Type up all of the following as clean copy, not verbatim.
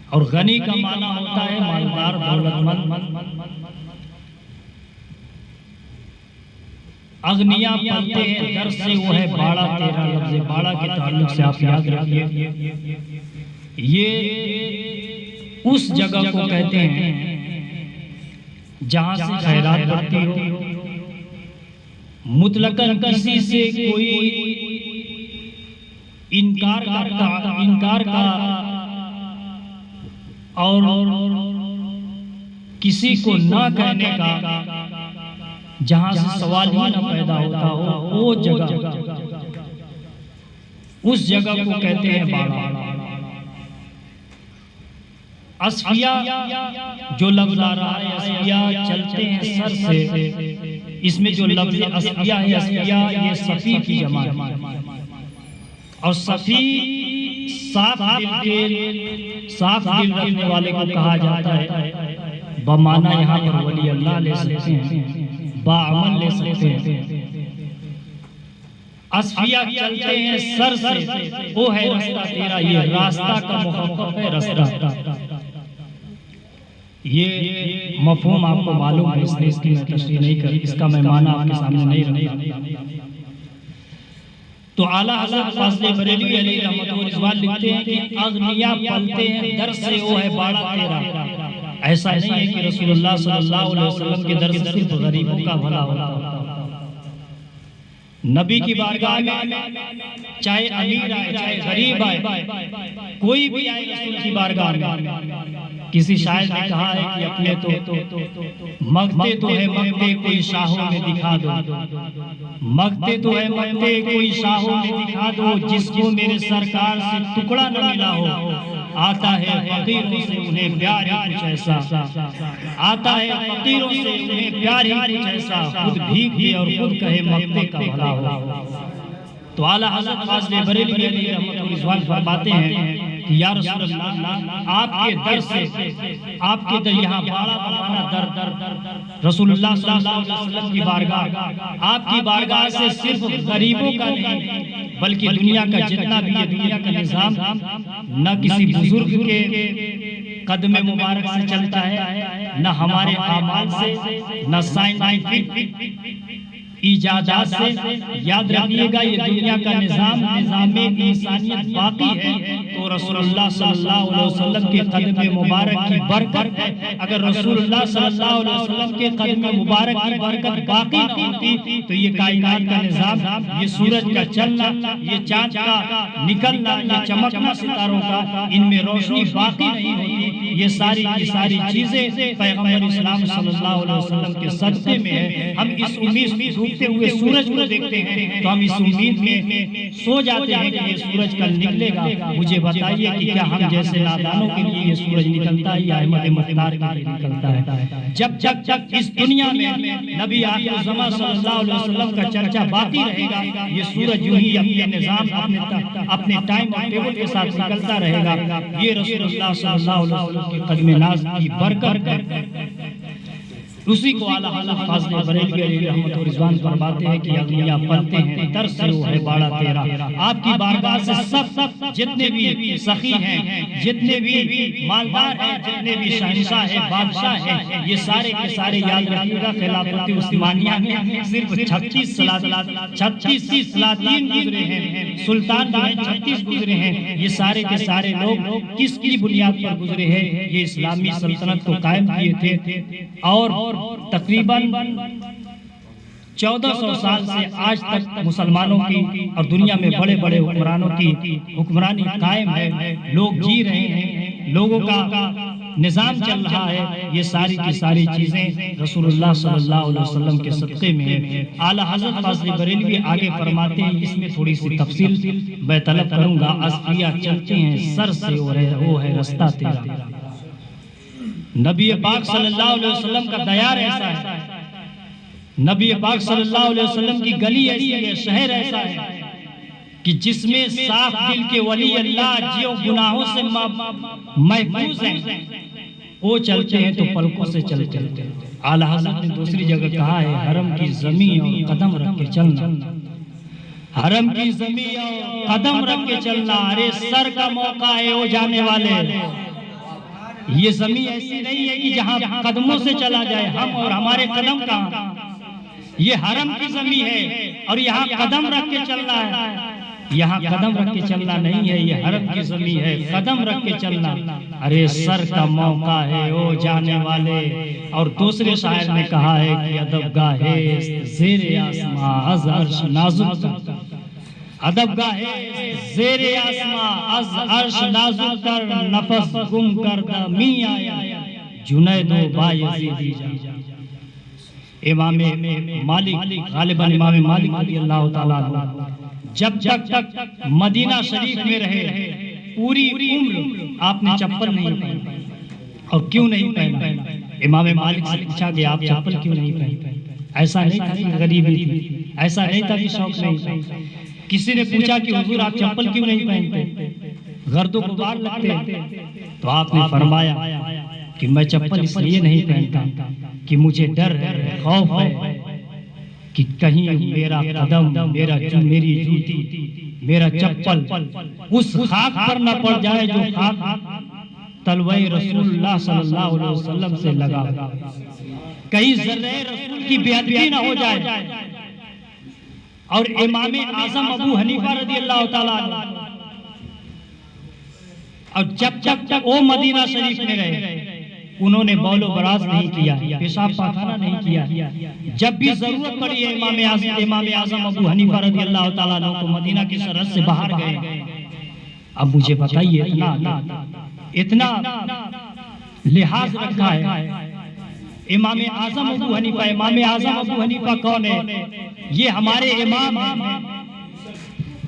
اور غنی کا معنی ہوتا ہے مالدار، دولت مند۔ اغنیا پلتے ہیں در سے وہ ہے باڑا تیرا، لفظ باڑا کے تعلق سے آپ یاد رکھیے، یہ اس جگہ کو کہتے ہیں جہاں سے خیرات بڑھتی ہو، مطلقاً کسی سے کوئی انکار کا اور کسی کو نہ کہنے کا، جہاں سے سوال ہی نہ پیدا ہوتا ہو، وہ جگہ، اس جگہ کو کہتے ہیں باڑا۔ اصفیاء جو لفظ آ رہا ہے، اصفیاء چلتے ہیں سر سے، اس میں جو لفظ اصفیاء ہے، اصفیاء یہ صفی کی جمع ہے، اور صفی صاف دل رکھنے والے کو کہا جاتا ہے، بمعنی یہاں پر ولی اللہ لے سکتے ہیں، باعمل لے سکتے ہیں۔ اصفیاء چلتے ہیں سر سے، وہ ہے رستہ تیرا، یہ راستہ کا مخفف ہے رستہ۔ یہ مفہوم آپ کو معلوم ہے، اس لیے اس کی میں تشریح نہیں کر، اس کا میں معنی آپ کے سامنے نہیں رکھتا۔ تو اعلیٰ حضرت فاضل بریلوی علیہ رحمت و رضوان لکھتے ہیں کہ اغنیا پلتے ہیں در سے وہ ہے باڑا تیرا۔ ایسا نہیں ہے کہ رسول اللہ صلی اللہ علیہ وسلم کے در سے صرف غریبوں کا بھلا ہوتا۔ نبی کی بارگاہ میں چاہے امیر آئے چاہے غریب آئے، کوئی بھی آئے رسول کی بارگاہ میں، کسی شاعر نے کہا ہے کہ اپنے تو مگتے تو ہے مگتے کوئی شاہوں میں دکھا دو، مگتے تو ہے مگتے کوئی شاہوں میں دکھا دو، جس کو میرے سرکار سے ٹکڑا نہ ملا ہو، آتا ہے فقیروں سے انہیں پیار ہی کچھ ایسا، آتا ہے فقیروں سے انہیں پیار ہی کچھ ایسا، خود بھیک دے اور خود کہے مگتے کا بھلا ہو۔ تو اعلیٰ حضرت فاضل بریلوی علیہ رحمت و رضوان فرماتے ہیں کہ یا رسول اللہ، آپ کے در سے، آپ کے در، یہاں باڑا بمانا در، رسول اللہ صلی اللہ علیہ وسلم کی بارگاہ، آپ کی بارگاہ سے صرف غریبوں کا نہیں بلکہ دنیا کا جتنا بھی ہے، دنیا کا نظام نہ کسی بزرگ کے قدم مبارک سے چلتا ہے، نہ ہمارے اعمال سے، نہ سائنٹیفک ایجادات سے۔ یاد رکھیے گا یہ دنیا کا نظام انسانیت باقی ہے تو رسول اللہ صلی اللہ علیہ وسلم کے قدم مبارک کی برکت ہے۔ اگر رسول اللہ صلی اللہ علیہ وسلم کے قدم مبارک کی برکت باقی نہ ہوتی تو یہ کائنات کا نظام، یہ سورج کا چلنا، یہ چاند کا نکلنا، یہ چمکنا ستاروں کا، ان میں روشنی باقی نہیں ہوتی۔ یہ ساری کی ساری چیزیں پیغمبر اسلام صلی اللہ علیہ وسلم کے صدقے میں ہے۔ ہم اس امید ڈوبتے ہوئے سورج کو دیکھتے ہیں تو ہم اس امید میں سو جاتے ہیں کہ یہ سورج کل نکلے گا۔ مجھے بتائیے کہ کیا ہم جیسے نادانوں کے لیے یہ سورج نکلتا ہے یا احمد مختار کے لیے نکلتا ہے؟ جب تک اس دنیا میں نبی آخر الزمان صلی اللہ علیہ وسلم کا چرچا باقی رہے گا، یہ سورج یوں ہی اپنے نظام، اپنے ٹائم اور ٹیبل کے ساتھ نکلتا رہے گا۔ یہ رسول اللہ صلی اللہ علیہ وسلم کے قدم ناز کی برکت ہے۔ اسی کو اعلیٰ حضرت فاضل بریلوی علیہ رحمت و رضوان فرماتے ہیں کہ اغنیا پلتے ہیں در سے وہ ہے باڑا تیرا۔ آپ کی بارگاہ سے سب جتنے بھی سخی ہیں، جتنے بھی مالدار ہیں، جتنے بھی شہنشاہ ہیں، بادشاہ ہیں، یہ سارے کے سارے یاد رکھیے گا خلافت عثمانیہ میں صرف 36 سلاطین گزرے ہیں، سلطان جو ہیں 36 گزرے ہیں۔ یہ سارے کے سارے لوگ کس کی بنیاد پر گزرے ہیں؟ یہ اسلامی سلطنت کو قائم کیے تھے، اور تقریباً 1400 سال سے آج تک مسلمانوں کی اور دنیا میں بڑے بڑے حکمرانوں کی حکمرانی قائم ہے۔ لوگ جی رہے ہیں، لوگوں کا نظام چل رہا ہے۔ یہ ساری کی ساری چیزیں رسول اللہ صلی اللہ علیہ وسلم کے صدقے میں ہیں۔ اعلیٰ حضرت فاضل بریلوی آگے فرماتے ہیں، اس میں تھوڑی سی تفصیل میں طلب کروں گا۔ اصفیاء چلتے ہیں سر سے وہ ہے رستہ تیرا۔ نبی پاک صلی اللہ علیہ وسلم کا دیار ایسا ہے، نبی پاک صلی اللہ علیہ وسلم کی گلی ایسی ہے، شہر ایسا ہے کہ جس میں صاف دل کے ولی اللہ جو گناہوں سے محفوظ ہیں، وہ چلتے ہیں تو پلکوں سے چلتے ہیں۔ اعلیٰ حضرت نے دوسری جگہ کہا ہے، حرم کی زمین اور قدم رکھ کے چلنا، حرم کی زمین اور قدم رکھ کے چلنا، ارے سر کا موقع ہے او جانے والے، یہ زمین ایسی نہیں ہے کہ جہاں قدموں سے چلا جائے، ہم اور ہمارے قدم کہاں، یہ حرم کی زمین ہے اور یہاں قدم رکھ کے چلنا ہے، یہاں قدم رکھ کے چلنا نہیں ہے، یہ حرم کی زمین ہے، قدم رکھ کے چلنا، ارے سر کا موقع ہے او جانے والے۔ اور دوسرے شاعر نے کہا ہے کہ ادب گاہے زیر آسماں از عرش نازک تر، ادب گاہے زیر آسماں از عرش نازک تر، نفس گم کردہ می آیا جنید و بایزیدی جا۔ امام مالک، غالباً امام مالک رضی اللہ تعالیٰ عنہ جب تک مدینہ شریف میں رہے پوری عمر آپ نے چپل نہیں پہنی، اور کیوں نہیں پہنا؟ امام مالک سے پوچھا کہ آپ چپل کیوں نہیں پہنتے؟ ایسا نہیں تھا کہ غریبی تھی، ایسا نہیں تھا کہ شوق نہیں تھا۔ کسی نے پوچھا کہ حضور آپ چپل کیوں نہیں پہنتے؟ گرد و غبار لگتے، تو آپ نے فرمایا کہ میں چپل اس لیے نہیں پہنتا کہ مجھے ڈر ہے، خوف ہے کہ کہیں میرا قدم، میری جوتی، میرا چپل اس خاک پر نہ پڑ جائے جو خاک تلوہ رسول اللہ صلی اللہ علیہ وسلم سے لگا، کہیں ذرہ رسول کی بے ادبی نہ ہو جائے۔ اور امام اعظم ابو حنیفہ رضی اللہ تعالیٰ عنہ، اور جب وہ مدینہ شریف میں رہے انہوں نے بول و براز نہیں کیا، پیشاب پاخانہ نہیں کیا۔ جب بھی ضرورت پڑی ہے امام اعظم ابو حنیفہ رضی اللہ تعالیٰ عنہ کو مدینہ کی سرحد سے باہر گئے۔ اب مجھے بتائیے اتنا لحاظ رکھا ہے امام اعظم ابو حنیفہ۔ امام اعظم ابو حنیفہ کون ہے؟ یہ ہمارے امام ہیں۔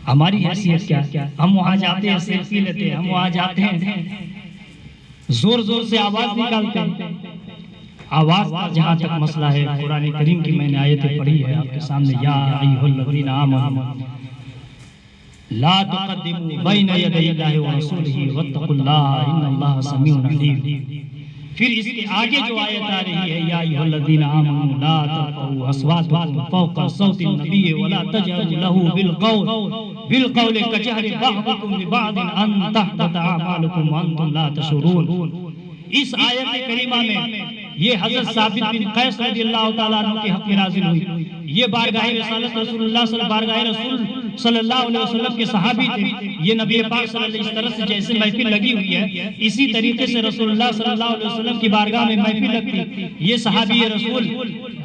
ہماری حیثیت کیا؟ ہم وہاں جاتے ہیں سیلفی لیتے ہیں، ہم وہاں جاتے ہیں زور زور سے آواز نکالتے ہیں۔ آواز کا جہاں تک مسئلہ ہے، قرآن کریم کی میں نے آیتیں پڑھی ہے آپ کے سامنے، یا ایھا الذین آمنوا لا تقدموا بین یدی اللہ ورسولہ واتقوا اللہ ان اللہ سمیع علیم۔ پھر اس کے آگے جو آیت آ رہی ہے، یا ایھا الذین آمنوا لا ترفعوا اصواتکم فوق صوت النبی ولا تجهروا له بالقول كجهر بعضكم لبعض ان تحبط اعمالكم وانتم لا تشعرون۔ اس آیت کریمہ میں یہ حضرت ثابت بن قیس رضی اللہ تعالیٰ عنہ کے حق میں نازل ہوئی۔ یہ بارگاہ رسالت رسول اللہ صلی اللہ علیہ وسلم کے صحابی تھے۔ یہ نبی پاک صلی اللہ علیہ وسلم اس طرح سے جیسے محفل لگی ہوئی ہے، اسی طریقے سے رسول اللہ صلی اللہ علیہ وسلم کی بارگاہ میں محفل لگتی۔ یہ صحابی رسول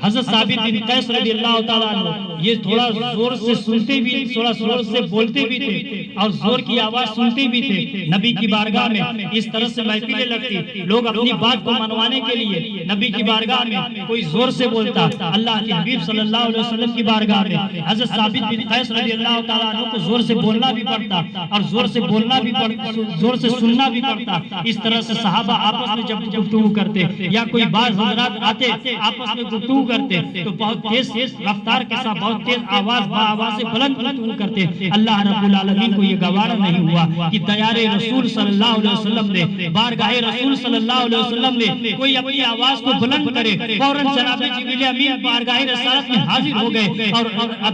حضرت ثابت بن قیس رضی اللہ تعالیٰ عنہ یہ تھوڑا زور سے سنتے بھی، تھوڑا زور سے بولتے بھی تھے اور زور کی آواز سنتے بھی تھے۔ نبی کی بارگاہ میں اس طرح سے محفلیں لگتی، لوگ اپنی بات کو منوانے کے لیے نبی کی بارگاہ میں کوئی زور سے بولتا، اللہ کے حبیب صلی اللہ علیہ وسلم کی بارگاہ میں حضرت ثابت بن قیس رضی اللہ تعالیٰ عنہ کو زور سے بولنا بھی پڑتا اور زور سے بولنا بھی پڑتا، زور سے سننا بھی پڑتا۔ اس طرح سے صحابہ آپس میں جب گفتگو کرتے یا کوئی بعض حضرات آتے آپس میں گفتگو کرتے تو بہت تیز رفتار کے ساتھ بہت تیز آواز سے بلند گفتگو کرتے۔ اللہ رب العالمین کو یہ گوارا نہیں ہوا کہ دیار رسول صلی اللہ علیہ وسلم نے، بارگاہ رسول صلی اللہ علیہ وسلم نے کوئی اپنی آواز کو بلند کرے، فوراً جناب جبریل امین بارگاہ رسالت میں حاضر ہو گئے، اور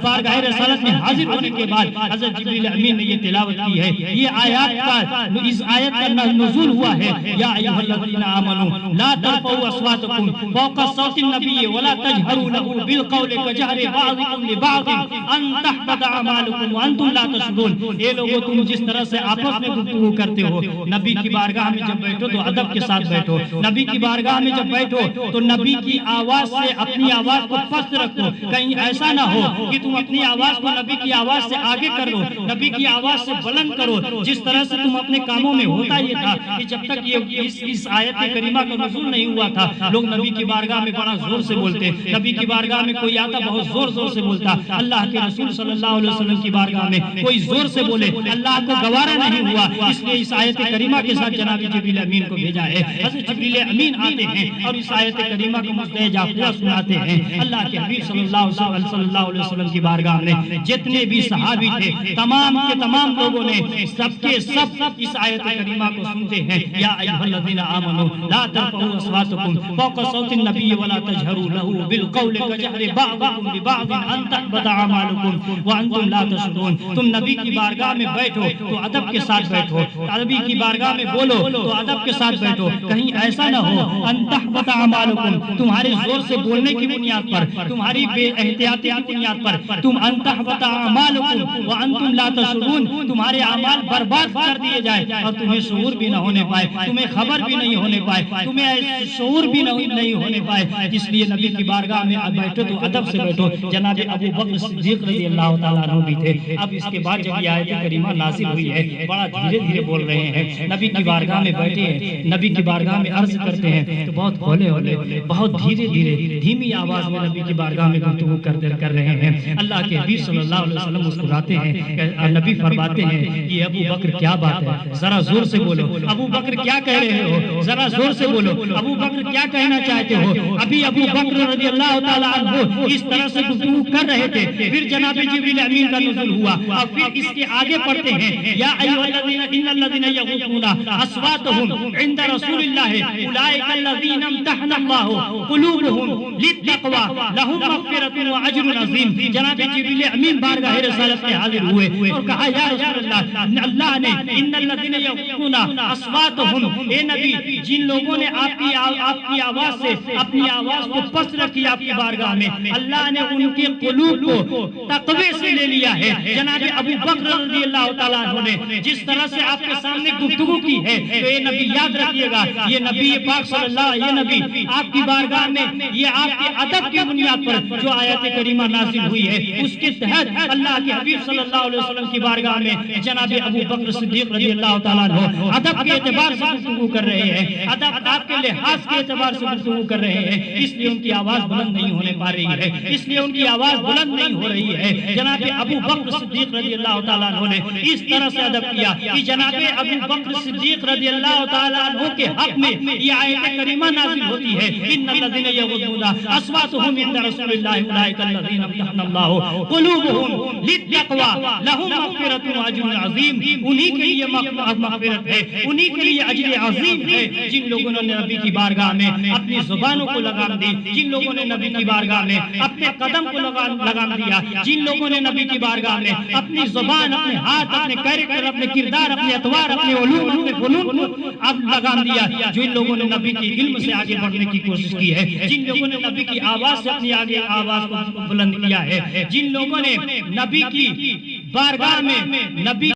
بارگاہ رسالت میں حاضر ہونے کے بعد حضرت جبریل امین نے یہ تلاوت کی ہے۔ یہ آیات کا، اس آیت کا نزول ہوا ہے، یا ایھا الذین آمنوا لا ترفعوا اصواتکم فوق صوت النبی ولا تجهروا له بالقول كجهر بعضكم لبعض ان تحبط اعمالكم وانتم لا تشعرون۔ اے لوگو تم جس طرح سے آپس میں گفتگو کرتے ہو، نبی کی بارگاہ میں جب بیٹھو تو ادب کے ساتھ بیٹھو، نبی کی بارگاہ میں جب بیٹھو تو نبی کی آواز سے اپنی آواز کو پست رکھو، کہیں ایسا نہ ہو کہ تم اپنی آواز کو نبی کی آواز سے آگے کر لو، نبی کی آواز سے بلند کرو۔ جس طرح سے تم اپنے کاموں میں ہوتا یہ تھا کہ جب تک یہ اس آیت کریمہ کا نزول نہیں ہوا تھا، لوگ نبی کی بارگاہ میں بڑا زور سے بولتے، نبی کی بارگاہ میں کوئی آتا بہت زور زور سے بولتا۔ اللہ کے رسول صلی اللہ علیہ وسلم کی بارگاہ میں کوئی زور سے بولے اللہ کو گوارا نہیں ہوا، اس لیے اس آیت کریمہ کے ساتھ جناب جبریل امین کو بھیجا ہے۔ حضرت جبریل امین آتے ہیں اور اس آیت کریمہ کو مزدہ جعفریہ سناتے ہیں۔ اللہ کے حبیب صلی اللہ علیہ وسلم کی بارگاہ میں جتنے بھی صحابی تھے تمام کے تمام لوگوں نے سب کے سب اس آیت کریمہ کو سنتے ہیں، یا ایھا الذین آمنوا لا ترفعوا اصواتکم فوق صوت النبی ولا تجهروا له بالقول كجهر بعضكم لبعض ان ان تحبط اعمالکم وانتم لا تشعرون. تم نبی کی بارگاہ میں بیٹھو تو ادب کے ساتھ بیٹھو, نبی کی بارگاہ میں بولو تو ادب کے ساتھ بیٹھو. کہیں ایسا نہ ہو ان تحبط اعمالکم, تمہارے زور سے بولنے کی بنیاد پر, تمہاری بے احتیاطی کی بنیاد پر تم ان تحبط اعمالکم وانتم لا تشعرون, تمہارے اعمال برباد کر دیے جائے اور تمہیں شعور بھی نہ ہونے پائے, تمہیں خبر بھی نہیں ہونے پائے, تمہیں شعور بھی نہیں ہونے پائے. اس لیے نبی کی بارگاہ میں بیٹھو تو ادب سے بیٹھو. جناب ابو بکر صدیق رضی اللہ تعالیٰ عنہ بھی تھے. اب اس کے بعد جب یہ آیت کریمہ نازل ہوئی ہے, بڑا دھیرے دھیرے بول رہے ہیں, نبی کی بارگاہ میں بیٹھے ہیں, نبی کی بارگاہ میں عرض کرتے ہیں تو بہت ہولے ہولے, بہت دھیرے دھیرے, دھیمی آواز میں نبی کی بارگاہ میں گفتگو کر رہے ہیں. اللہ کے حبیب صلی اللہ علیہ وسلم مسکراتے ہیں, نبی فرماتے ہیں کہ ابو بکر کیا بات ہے, ذرا زور سے بولو. ابو بکر کیا کہہ رہے ہو, ذرا زور سے بولو. ابو بکر کیا کہنا چاہتے ہو. ابھی ابو بکر رضی اللہ تعالیٰ عنہ اس طرح سے گفتگو کر رہے تھے, پھر جناب جبریل امین کا نزول ہوا اور پھر اس کے آگے پڑھتے ہیں یا ایھا الذین ان الذین یغضون اصواتهم عند رسول اللہ اولئک الذین امتحن اللہ قلوبهم للتقوى لهم مغفرۃ واجر عظیم. جناب جبریل امین بارگاہ رسالت میں حاضر ہوئے اور کہا یا رسول اللہ, اللہ نے ان الذین یغضون اصواتهم, اے نبی جن لوگوں نے آپ کی آواز سے اپنی آواز کو پست رکھی آپ کی بارگاہ میں, اللہ نے ان کے قلوب کو تقوی سے لے لیا ہے. جناب ابو بکر رضی اللہ تعالیٰ عنہ نے جس طرح سے آپ کے سامنے گفتگو کی ہے تو یہ نبی یاد رکھیے گا, یہ نبی پاک صلی اللہ, یہ نبی آپ کی بارگاہ میں یہ آپ کے ادب کی بنیاد پر جو آیت کریمہ نازل ہوئی ہے اس کے تحت اللہ کے حبیب صلی اللہ علیہ وسلم کی بارگاہ میں جناب ابو بکر صدیق رضی اللہ تعالیٰ عنہ ادب کے اعتبار سے گفتگو کر رہے ہیں, ادب کے لحاظ کے اعتبار سے گفتگو کر رہے ہیں. اس لیے ان کی آواز بلند نہیں ہونے پا رہی ہے, اس لیے ان کی آواز بلند نہیں ہو رہی ہے. جناب ابو بکر صدیق رضی اللہ تعالیٰ عنہ نے اس طرح سے ادب کیا کہ جناب ابو بکر صدیق رضی اللہ تعالیٰ عنہ کے حق میں یہ آیت کریمہ نازل ہوتی ہے, ان الذین یغضون اصواتهم عند رسول اللہ اولئک الذین امتحن اللہ قلوبهم للتقوى لهم مغفرۃ واجر عظیم. انہی کے لیے مغفرت ہے, انہی کے لیے اجر عظیم ہے جن لوگوں نے نبی کی بارگاہ میں اپنی زبانوں کو لگام دی, جن لوگوں نے نبی کی بارگاہ میں اپنے قدم کو لگام دیا, جن لوگوں نے نبی کی بارگاہ میں اپنی زبان, اپنے ہاتھ, اپنے کیریکٹر, اپنے کردار, اپنے اطوار, اپنے علوم, اپنے فنون کو اب لگام دیا, جن لوگوں نے نبی کی علم سے آگے بڑھنے کی کوشش کی ہے, جن لوگوں نے نبی کی آواز سے اپنی آگے آواز کو بلند کیا ہے, جن لوگوں نے نبی کی بارگاہ میں نبی